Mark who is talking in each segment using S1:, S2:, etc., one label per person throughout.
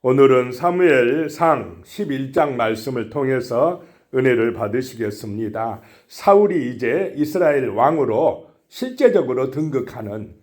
S1: 오늘은 사무엘상 11장 말씀을 통해서 은혜를 받으시겠습니다. 사울이 이제 이스라엘 왕으로 실제적으로 등극하는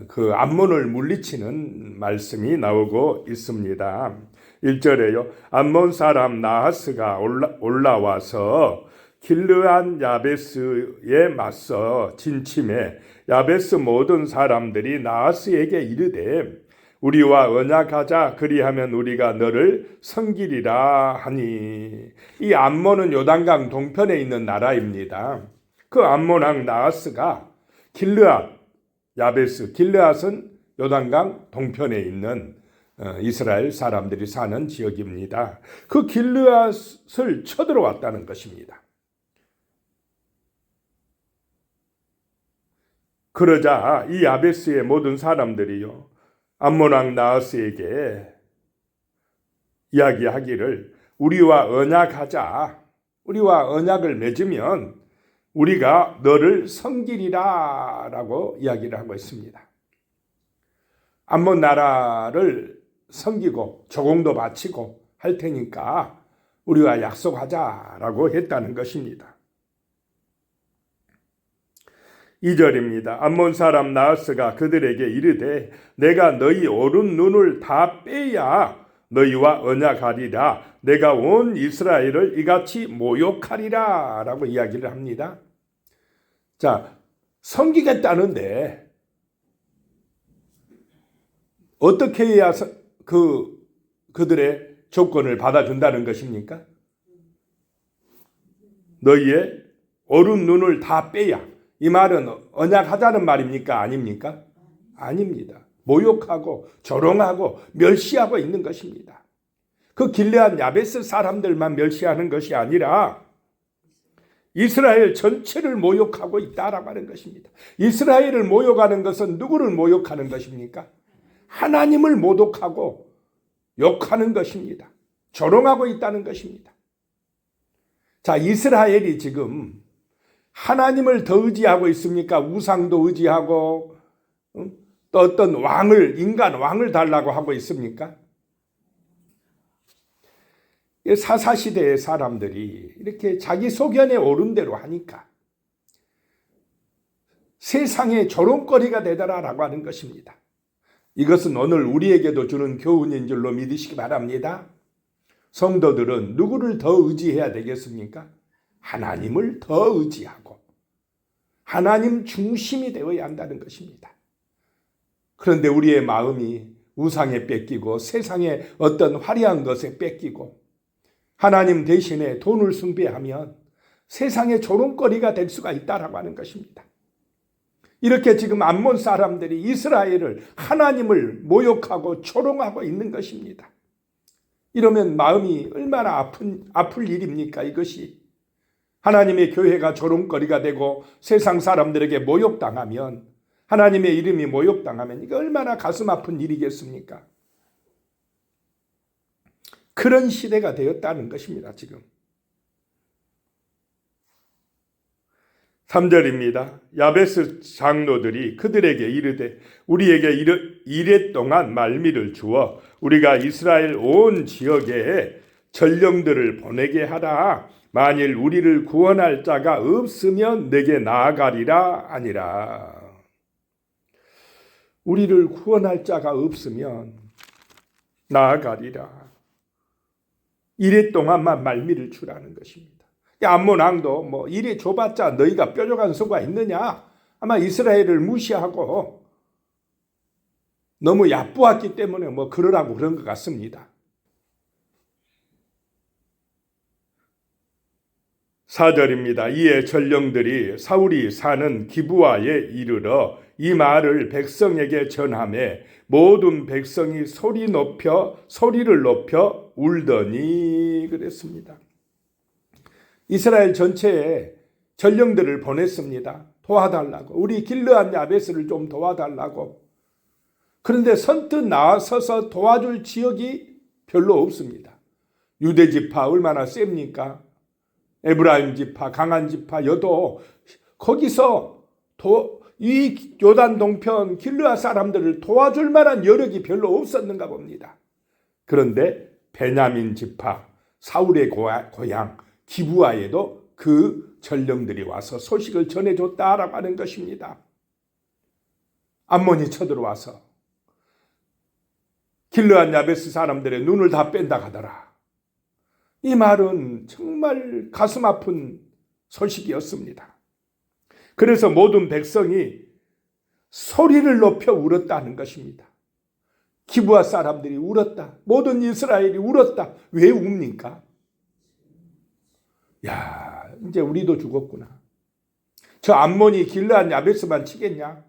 S1: 그 암몬을 물리치는 말씀이 나오고 있습니다. 1절에요. 암몬 사람 나하스가 올라와서 길르한 야베스에 맞서 진침해 야베스 모든 사람들이 나하스에게 이르되 우리와 언약하자 그리하면 우리가 너를 섬기리라 하니. 이 암몬은 요단강 동편에 있는 나라입니다. 그 암몬 왕 나하스가 길르앗 야베스, 길르앗은 요단강 동편에 있는 이스라엘 사람들이 사는 지역입니다. 그 길르앗을 쳐들어왔다는 것입니다. 그러자 이 야베스의 모든 사람들이요 암몬 왕 나하스에게 이야기하기를 우리와 언약하자, 우리와 언약을 맺으면 우리가 너를 섬기리라 라고 이야기를 하고 있습니다. 암몬 나라를 섬기고 조공도 바치고 할 테니까 우리와 약속하자라고 했다는 것입니다. 2절입니다. 암몬 사람 나하스가 그들에게 이르되 내가 너희 오른 눈을 다 빼야 너희와 언약하리라. 내가 온 이스라엘을 이같이 모욕하리라 라고 이야기를 합니다. 자, 섬기겠다는데 어떻게 해야 그들의 조건을 받아준다는 것입니까? 너희의 오른 눈을 다 빼야. 이 말은 언약하자는 말입니까? 아닙니까? 아닙니다. 모욕하고 조롱하고 멸시하고 있는 것입니다. 그 길르앗 야베스 사람들만 멸시하는 것이 아니라 이스라엘 전체를 모욕하고 있다라고 하는 것입니다. 이스라엘을 모욕하는 것은 누구를 모욕하는 것입니까? 하나님을 모독하고 욕하는 것입니다. 조롱하고 있다는 것입니다. 자, 이스라엘이 지금 하나님을 더 의지하고 있습니까? 우상도 의지하고 또 어떤 인간 왕을 달라고 하고 있습니까? 사사시대의 사람들이 이렇게 자기 소견에 오른 대로 하니까 세상의 조롱거리가 되더라라고 하는 것입니다. 이것은 오늘 우리에게도 주는 교훈인 줄로 믿으시기 바랍니다. 성도들은 누구를 더 의지해야 되겠습니까? 하나님을 더 의지하고 하나님 중심이 되어야 한다는 것입니다. 그런데 우리의 마음이 우상에 뺏기고 세상의 어떤 화려한 것에 뺏기고 하나님 대신에 돈을 숭배하면 세상의 조롱거리가 될 수가 있다라고 하는 것입니다. 이렇게 지금 암몬 사람들이 이스라엘을 하나님을 모욕하고 조롱하고 있는 것입니다. 이러면 마음이 얼마나 아플 일입니까? 이것이 하나님의 교회가 조롱거리가 되고 세상 사람들에게 모욕당하면 하나님의 이름이 모욕당하면 이게 얼마나 가슴 아픈 일이겠습니까? 그런 시대가 되었다는 것입니다. 지금 3절입니다. 야베스 장로들이 그들에게 이르되 우리에게 이랫동안 말미를 주어 우리가 이스라엘 온 지역에 전령들을 보내게 하라. 만일 우리를 구원할 자가 없으면 내게 나아가리라 아니라. 우리를 구원할 자가 없으면 나아가리라. 이래 동안만 말미를 주라는 것입니다. 암몬 왕도 이래 줘봤자 너희가 뾰족한 소가 있느냐? 아마 이스라엘을 무시하고 너무 얕보았기 때문에 그러라고 그런 것 같습니다. 4절입니다. 이에 전령들이 사울이 사는 기브아에 이르러 이 말을 백성에게 전하매 모든 백성이 소리를 높여 울더니 그랬습니다. 이스라엘 전체에 전령들을 보냈습니다. 도와달라고. 우리 길르앗 야베스를 좀 도와달라고. 그런데 선뜻 나서서 도와줄 지역이 별로 없습니다. 유대 지파 얼마나 셉니까? 에브라임 지파, 강한 지파여도 거기서 이 요단 동편 길르앗 사람들을 도와줄 만한 여력이 별로 없었는가 봅니다. 그런데 베냐민 지파 사울의 고향 기브아에도 그 전령들이 와서 소식을 전해줬다라고 하는 것입니다. 암몬이 쳐들어와서 길르앗 야베스 사람들의 눈을 다 뺀다 하더라. 이 말은 정말 가슴 아픈 소식이었습니다. 그래서 모든 백성이 소리를 높여 울었다는 것입니다. 기브아 사람들이 울었다. 모든 이스라엘이 울었다. 왜 웁니까? 야, 이제 우리도 죽었구나. 저 암몬이 길르앗 야베스만 치겠냐?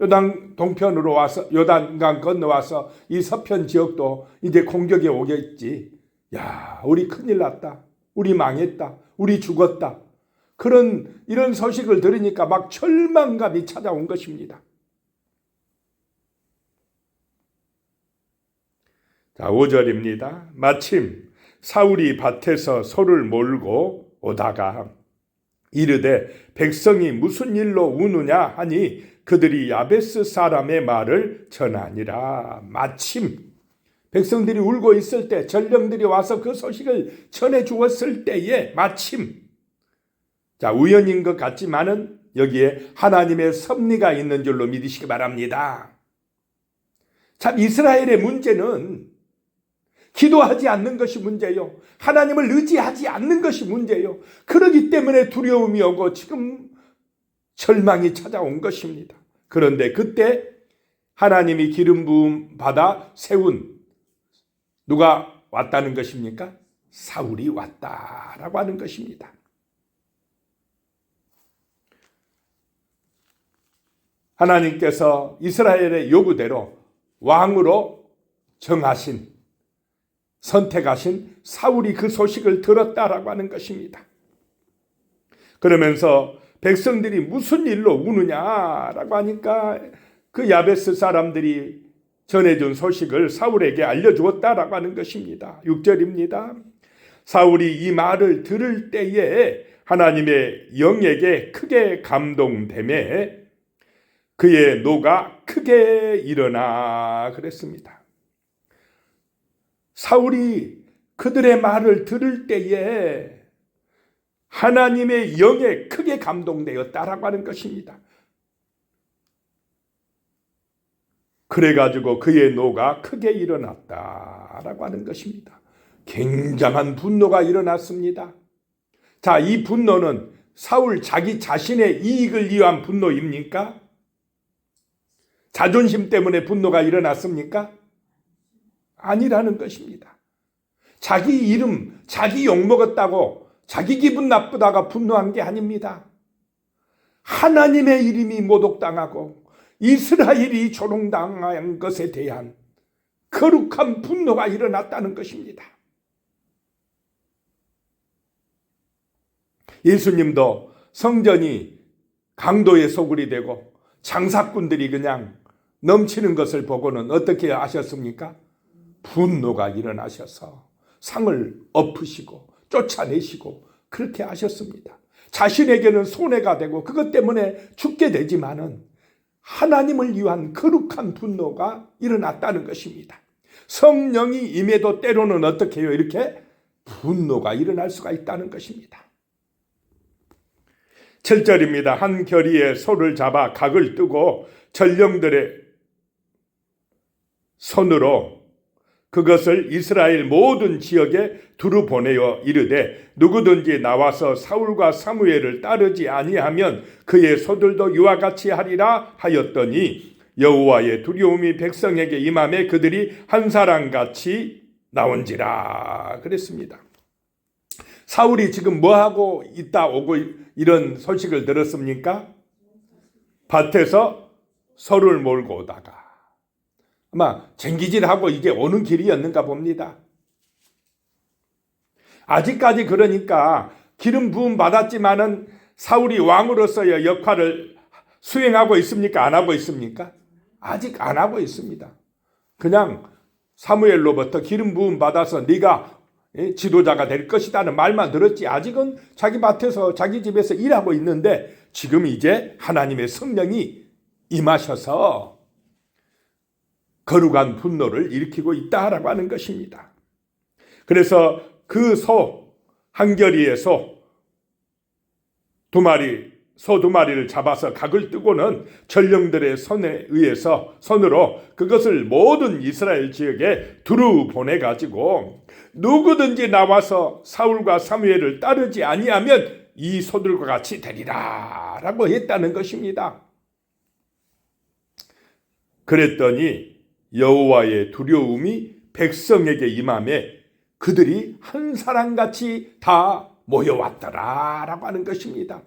S1: 요단 동편으로 와서 요단강 건너와서 이 서편 지역도 이제 공격에 오겠지. 야, 우리 큰일 났다. 우리 망했다. 우리 죽었다. 이런 소식을 들으니까 막 절망감이 찾아온 것입니다. 자, 5절입니다. 마침 사울이 밭에서 소를 몰고 오다가 이르되 백성이 무슨 일로 우느냐 하니 그들이 야베스 사람의 말을 전하니라. 마침 백성들이 울고 있을 때, 전령들이 와서 그 소식을 전해 주었을 때에 마침, 자, 우연인 것 같지만은 여기에 하나님의 섭리가 있는 줄로 믿으시기 바랍니다. 참, 이스라엘의 문제는 기도하지 않는 것이 문제요. 하나님을 의지하지 않는 것이 문제요. 그러기 때문에 두려움이 오고 지금 절망이 찾아온 것입니다. 그런데 그때 하나님이 기름 부음 받아 세운 누가 왔다는 것입니까? 사울이 왔다라고 하는 것입니다. 하나님께서 이스라엘의 요구대로 왕으로 선택하신 사울이 그 소식을 들었다라고 하는 것입니다. 그러면서 백성들이 무슨 일로 우느냐라고 하니까 그 야베스 사람들이 전해준 소식을 사울에게 알려주었다라고 하는 것입니다. 6절입니다. 사울이 이 말을 들을 때에 하나님의 영에게 크게 감동되매 그의 노가 크게 일어나 그랬습니다. 사울이 그들의 말을 들을 때에 하나님의 영에 크게 감동되었다라고 하는 것입니다. 그래가지고 그의 노가 크게 일어났다라고 하는 것입니다. 굉장한 분노가 일어났습니다. 자, 이 분노는 사울 자기 자신의 이익을 위한 분노입니까? 자존심 때문에 분노가 일어났습니까? 아니라는 것입니다. 자기 이름, 자기 욕먹었다고 자기 기분 나쁘다가 분노한 게 아닙니다. 하나님의 이름이 모독당하고 이스라엘이 조롱당한 것에 대한 거룩한 분노가 일어났다는 것입니다. 예수님도 성전이 강도의 소굴이 되고 장사꾼들이 그냥 넘치는 것을 보고는 어떻게 하셨습니까? 분노가 일어나셔서 상을 엎으시고 쫓아내시고 그렇게 하셨습니다. 자신에게는 손해가 되고 그것 때문에 죽게 되지만은 하나님을 위한 거룩한 분노가 일어났다는 것입니다. 성령이 임해도 때로는 어떻게 해요? 이렇게 분노가 일어날 수가 있다는 것입니다. 7절입니다. 한 결의에 소를 잡아 각을 뜨고 전령들의 손으로 그것을 이스라엘 모든 지역에 두루 보내어 이르되 누구든지 나와서 사울과 사무엘을 따르지 아니하면 그의 소들도 이와 같이 하리라 하였더니 여호와의 두려움이 백성에게 임함에 그들이 한 사람같이 나온지라 그랬습니다. 사울이 지금 뭐하고 있다 오고 이런 소식을 들었습니까? 밭에서 소를 몰고 오다가 아마 쟁기질하고 이게 오는 길이었는가 봅니다. 아직까지 그러니까 기름 부음 받았지만은 사울이 왕으로서의 역할을 수행하고 있습니까? 안 하고 있습니까? 아직 안 하고 있습니다. 그냥 사무엘로부터 기름 부음 받아서 네가 지도자가 될 것이라는 말만 들었지 아직은 자기 밭에서 자기 집에서 일하고 있는데 지금 이제 하나님의 성령이 임하셔서 거룩한 분노를 일으키고 있다라고 하는 것입니다. 그래서 그 소 한겨리의 소 두 마리를 잡아서 각을 뜨고는 전령들의 손으로 그것을 모든 이스라엘 지역에 두루 보내가지고 누구든지 나와서 사울과 사무엘을 따르지 아니하면 이 소들과 같이 되리라 라고 했다는 것입니다. 그랬더니 여호와의 두려움이 백성에게 임함에 그들이 한 사람같이 다 모여왔더라 라고 하는 것입니다.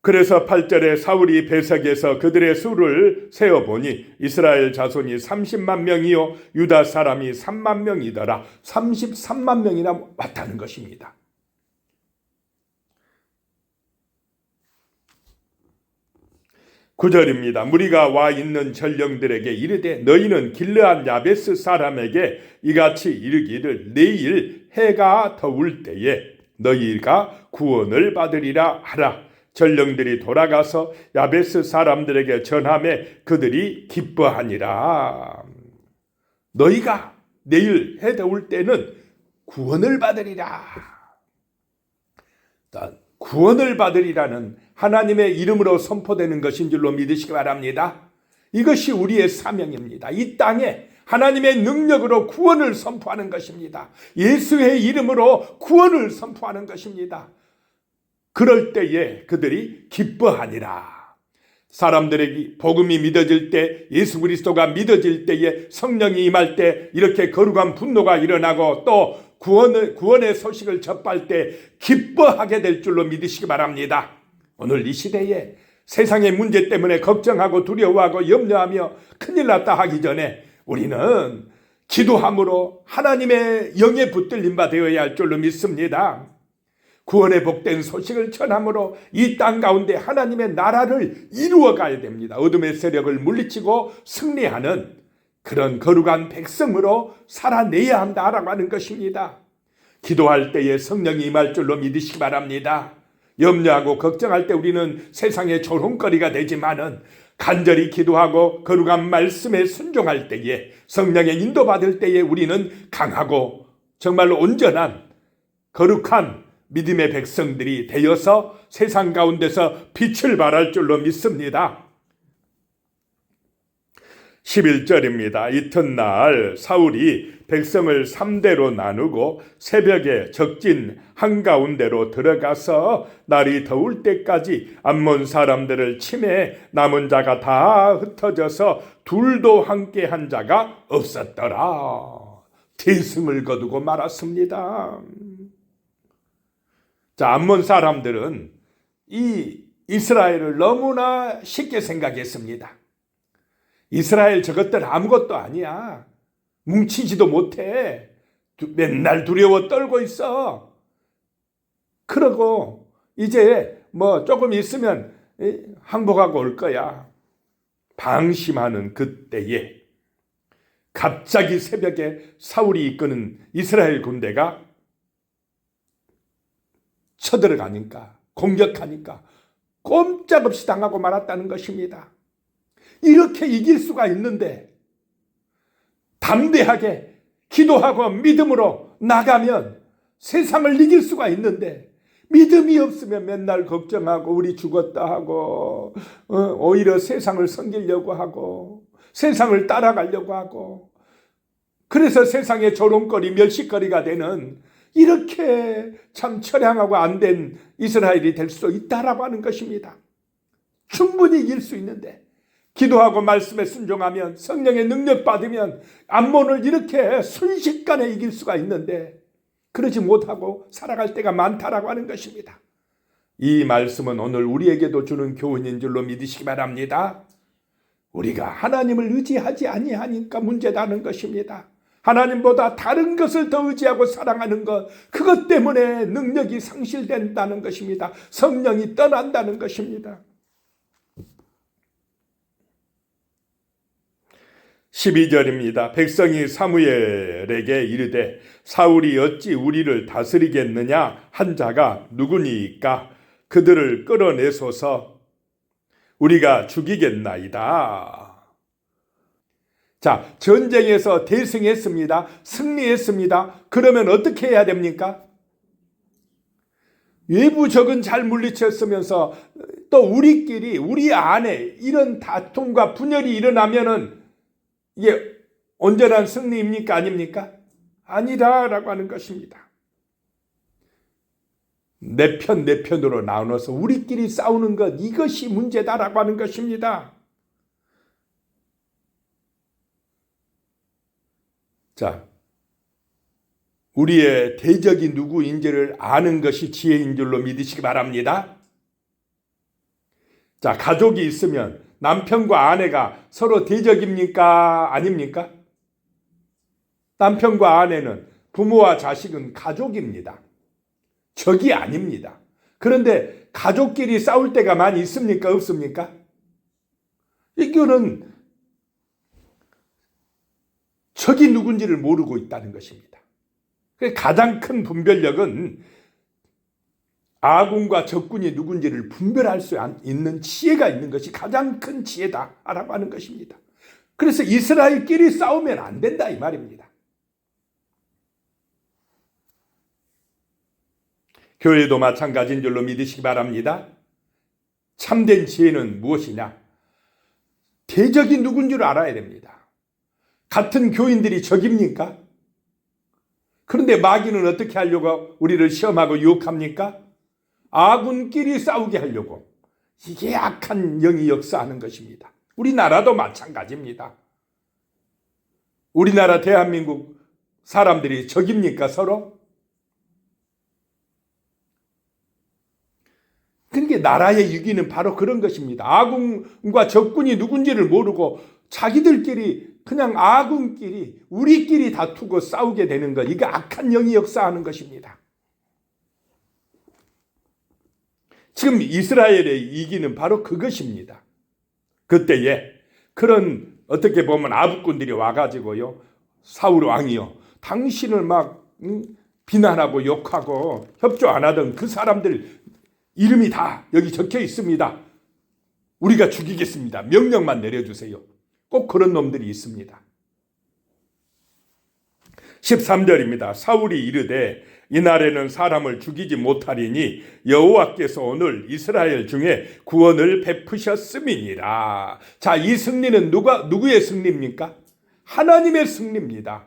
S1: 그래서 8절에 사울이 베색에서 그들의 수를 세어보니 이스라엘 자손이 30만 명이요 유다 사람이 3만 명이더라. 33만 명이나 왔다는 것입니다. 구절입니다. 무리가 와 있는 전령들에게 이르되 너희는 길르앗 야베스 사람에게 이같이 이르기를 내일 해가 더울 때에 너희가 구원을 받으리라 하라. 전령들이 돌아가서 야베스 사람들에게 전하매 그들이 기뻐하니라. 너희가 내일 해 더울 때는 구원을 받으리라. 구원을 받으리라는 하나님의 이름으로 선포되는 것인 줄로 믿으시기 바랍니다. 이것이 우리의 사명입니다. 이 땅에 하나님의 능력으로 구원을 선포하는 것입니다. 예수의 이름으로 구원을 선포하는 것입니다. 그럴 때에 그들이 기뻐하니라. 사람들에게 복음이 믿어질 때, 예수 그리스도가 믿어질 때에, 성령이 임할 때 이렇게 거룩한 분노가 일어나고 또 구원의 소식을 접할 때 기뻐하게 될 줄로 믿으시기 바랍니다. 오늘 이 시대에 세상의 문제 때문에 걱정하고 두려워하고 염려하며 큰일 났다 하기 전에 우리는 기도함으로 하나님의 영에 붙들림 바 되어야 할 줄로 믿습니다. 구원의 복된 소식을 전함으로 이 땅 가운데 하나님의 나라를 이루어 가야 됩니다. 어둠의 세력을 물리치고 승리하는 그런 거룩한 백성으로 살아내야 한다라고 하는 것입니다. 기도할 때에 성령이 임할 줄로 믿으시기 바랍니다. 염려하고 걱정할 때 우리는 세상의 조롱거리가 되지만은 간절히 기도하고 거룩한 말씀에 순종할 때에 성령의 인도받을 때에 우리는 강하고 정말로 온전한 거룩한 믿음의 백성들이 되어서 세상 가운데서 빛을 발할 줄로 믿습니다. 11절입니다. 이튿날 사울이 백성을 3대로 나누고 새벽에 적진 한가운데로 들어가서 날이 더울 때까지 암몬 사람들을 치매 남은 자가 다 흩어져서 둘도 함께 한 자가 없었더라. 대승을 거두고 말았습니다. 자, 암몬 사람들은 이 이스라엘을 너무나 쉽게 생각했습니다. 이스라엘 저것들 아무것도 아니야. 뭉치지도 못해. 맨날 두려워 떨고 있어. 그러고 이제 뭐 조금 있으면 항복하고 올 거야. 방심하는 그때에 갑자기 새벽에 사울이 이끄는 이스라엘 군대가 쳐들어가니까, 공격하니까 꼼짝없이 당하고 말았다는 것입니다. 이렇게 이길 수가 있는데 담대하게 기도하고 믿음으로 나가면 세상을 이길 수가 있는데 믿음이 없으면 맨날 걱정하고 우리 죽었다 하고 오히려 세상을 섬기려고 하고 세상을 따라가려고 하고 그래서 세상의 조롱거리 멸시거리가 되는 이렇게 참 처량하고 안 된 이스라엘이 될 수 있다라고 하는 것입니다. 충분히 이길 수 있는데 기도하고 말씀에 순종하면 성령의 능력 받으면 암몬을 이렇게 순식간에 이길 수가 있는데 그러지 못하고 살아갈 때가 많다라고 하는 것입니다. 이 말씀은 오늘 우리에게도 주는 교훈인 줄로 믿으시기 바랍니다. 우리가 하나님을 의지하지 아니하니까 문제다는 것입니다. 하나님보다 다른 것을 더 의지하고 사랑하는 것, 그것 때문에 능력이 상실된다는 것입니다. 성령이 떠난다는 것입니다. 12절입니다. 백성이 사무엘에게 이르되 사울이 어찌 우리를 다스리겠느냐 한 자가 누구니까 그들을 끌어내소서 우리가 죽이겠나이다. 자, 전쟁에서 대승했습니다. 승리했습니다. 그러면 어떻게 해야 됩니까? 외부 적은 잘 물리쳤으면서 또 우리끼리 우리 안에 이런 다툼과 분열이 일어나면은 이게 온전한 승리입니까? 아닙니까? 아니다라고 하는 것입니다. 내 편으로 나눠서 우리끼리 싸우는 것, 이것이 문제다라고 하는 것입니다. 자, 우리의 대적이 누구인지를 아는 것이 지혜인 줄로 믿으시기 바랍니다. 자, 가족이 있으면 남편과 아내가 서로 대적입니까? 아닙니까? 남편과 아내는, 부모와 자식은 가족입니다. 적이 아닙니다. 그런데 가족끼리 싸울 때가 많이 있습니까? 없습니까? 이거는 적이 누군지를 모르고 있다는 것입니다. 가장 큰 분별력은 아군과 적군이 누군지를 분별할 수 있는 지혜가 있는 것이 가장 큰 지혜다라고 하는 것입니다. 그래서 이스라엘끼리 싸우면 안 된다 이 말입니다. 교회도 마찬가지인 줄로 믿으시기 바랍니다. 참된 지혜는 무엇이냐? 대적이 누군 줄 알아야 됩니다. 같은 교인들이 적입니까? 그런데 마귀는 어떻게 하려고 우리를 시험하고 유혹합니까? 아군끼리 싸우게 하려고. 이게 악한 영이 역사하는 것입니다. 우리나라도 마찬가지입니다. 우리나라 대한민국 사람들이 적입니까? 서로? 그러니까 나라의 위기는 바로 그런 것입니다. 아군과 적군이 누군지를 모르고 자기들끼리 그냥 아군끼리 우리끼리 다투고 싸우게 되는 것, 이게 악한 영이 역사하는 것입니다. 지금 이스라엘의 위기는 바로 그것입니다. 그때에 그런 어떻게 보면 아부꾼들이 와가지고요, 사울 왕이요, 당신을 막 비난하고 욕하고 협조 안 하던 그 사람들 이름이 다 여기 적혀 있습니다. 우리가 죽이겠습니다. 명령만 내려주세요. 꼭 그런 놈들이 있습니다. 13절입니다. 사울이 이르되 이날에는 사람을 죽이지 못하리니 여호와께서 오늘 이스라엘 중에 구원을 베푸셨음이니라. 자, 이 승리는 누구의 승리입니까? 하나님의 승리입니다.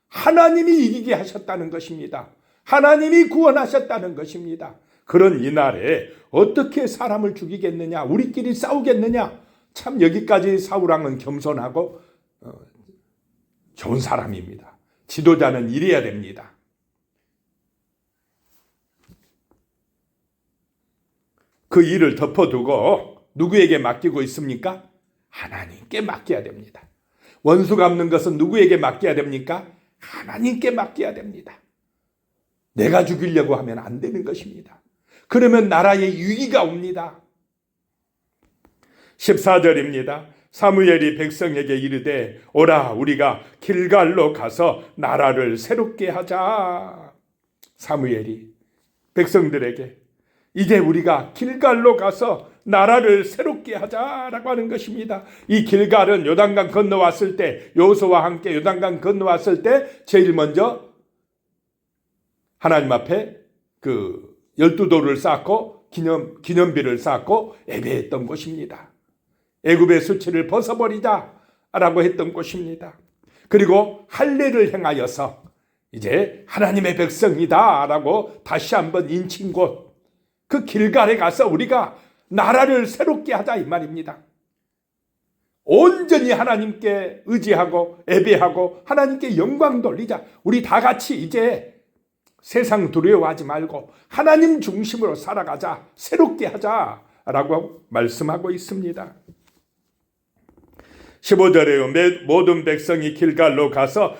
S1: 하나님이 이기게 하셨다는 것입니다. 하나님이 구원하셨다는 것입니다. 그런 이날에 어떻게 사람을 죽이겠느냐? 우리끼리 싸우겠느냐? 참 여기까지 사울왕은 겸손하고 좋은 사람입니다. 지도자는 이래야 됩니다. 그 일을 덮어두고 누구에게 맡기고 있습니까? 하나님께 맡겨야 됩니다. 원수 갚는 것은 누구에게 맡겨야 됩니까? 하나님께 맡겨야 됩니다. 내가 죽이려고 하면 안 되는 것입니다. 그러면 나라에 위기가 옵니다. 14절입니다. 사무엘이 백성에게 이르되 오라 우리가 길갈로 가서 나라를 새롭게 하자. 사무엘이 백성들에게 이제 우리가 길갈로 가서 나라를 새롭게 하자라고 하는 것입니다. 이 길갈은 요단강 건너왔을 때, 여호수아와 함께 요단강 건너왔을 때 제일 먼저 하나님 앞에 그 12돌을 쌓고 기념비를 쌓고 예배했던 곳입니다. 애굽의 수치를 벗어버리자라고 했던 곳입니다. 그리고 할례를 행하여서 이제 하나님의 백성이다라고 다시 한번 인친 곳, 그 길갈에 가서 우리가 나라를 새롭게 하자 이 말입니다. 온전히 하나님께 의지하고 예배하고 하나님께 영광 돌리자. 우리 다 같이 이제 세상 두려워하지 말고 하나님 중심으로 살아가자. 새롭게 하자라고 말씀하고 있습니다. 15절에 모든 백성이 길갈로 가서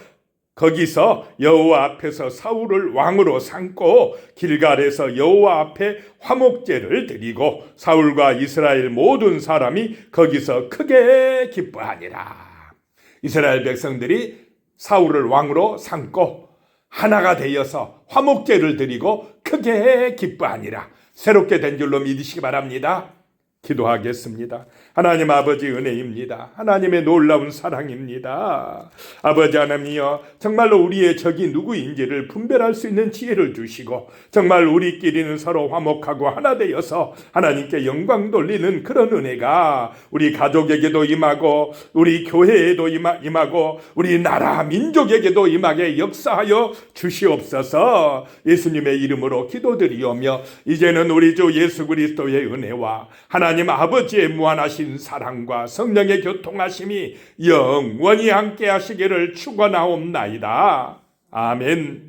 S1: 거기서 여호와 앞에서 사울을 왕으로 삼고 길갈에서 여호와 앞에 화목제를 드리고 사울과 이스라엘 모든 사람이 거기서 크게 기뻐하니라. 이스라엘 백성들이 사울을 왕으로 삼고 하나가 되어서 화목제를 드리고 크게 기뻐하니라. 새롭게 된 줄로 믿으시기 바랍니다. 기도하겠습니다. 하나님 아버지 은혜입니다. 하나님의 놀라운 사랑입니다. 아버지 하나님이여, 정말로 우리의 적이 누구인지를 분별할 수 있는 지혜를 주시고, 정말 우리끼리는 서로 화목하고 하나 되어서 하나님께 영광 돌리는 그런 은혜가 우리 가족에게도 임하고, 우리 교회에도 임하고, 우리 나라 민족에게도 임하게 역사하여 주시옵소서. 예수님의 이름으로 기도드리오며, 이제는 우리 주 예수 그리스도의 은혜와 하나님 아버지의 무한하신 사랑과 성령의 교통하심이 영원히 함께 하시기를 축원하옵나이다. 아멘.